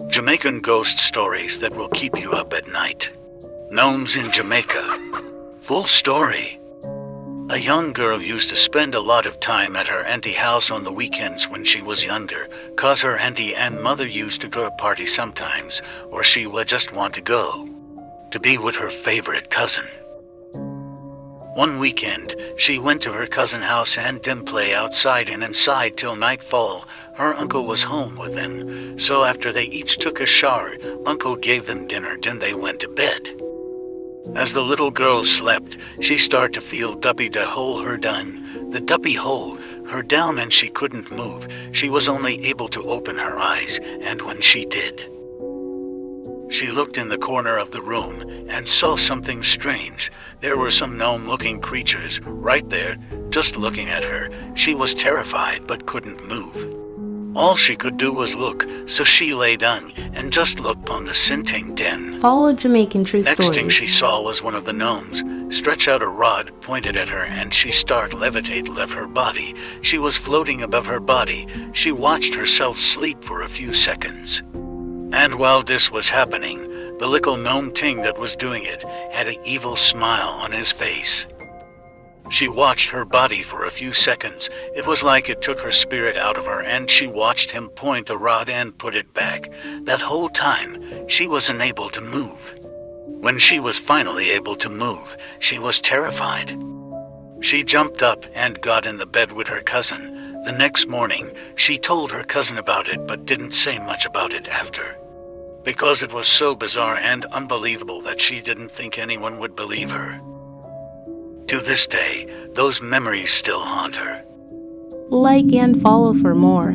Jamaican ghost stories that will keep you up at night. Gnomes in Jamaica. Full story. A young girl used to spend a lot of time at her auntie house on the weekends when she was younger, 'cause her auntie and mother used to go to party sometimes, or she would just want to go to be with her favorite cousin. One weekend, she went to her cousin's house and didn't play outside and inside till nightfall. Her uncle was home with them, so after they each took a shower, Uncle gave them dinner, then they went to bed. As the little girl slept, she started to feel Duppy the hole her down. The Duppy hole her down and she couldn't move. She was only able to open her eyes, and when she did, she looked in the corner of the room and saw something strange. There were some gnome-looking creatures right there, just looking at her. She was terrified but couldn't move. All she could do was look, so she lay down and just looked on the sinting den. Follow Jamaican true stories. Next thing she saw was one of the gnomes stretch out a rod, pointed at her, and she started levitate left her body. She was floating above her body. She watched herself sleep for a few seconds. And while this was happening, the little gnome thing that was doing it had an evil smile on his face. She watched her body for a few seconds. It was like it took her spirit out of her, and she watched him point the rod and put it back. That whole time, she was unable to move. When she was finally able to move, she was terrified. She jumped up and got in the bed with her cousin. The next morning, she told her cousin about it but didn't say much about it after, because it was so bizarre and unbelievable that she didn't think anyone would believe her. To this day, those memories still haunt her. Like and follow for more.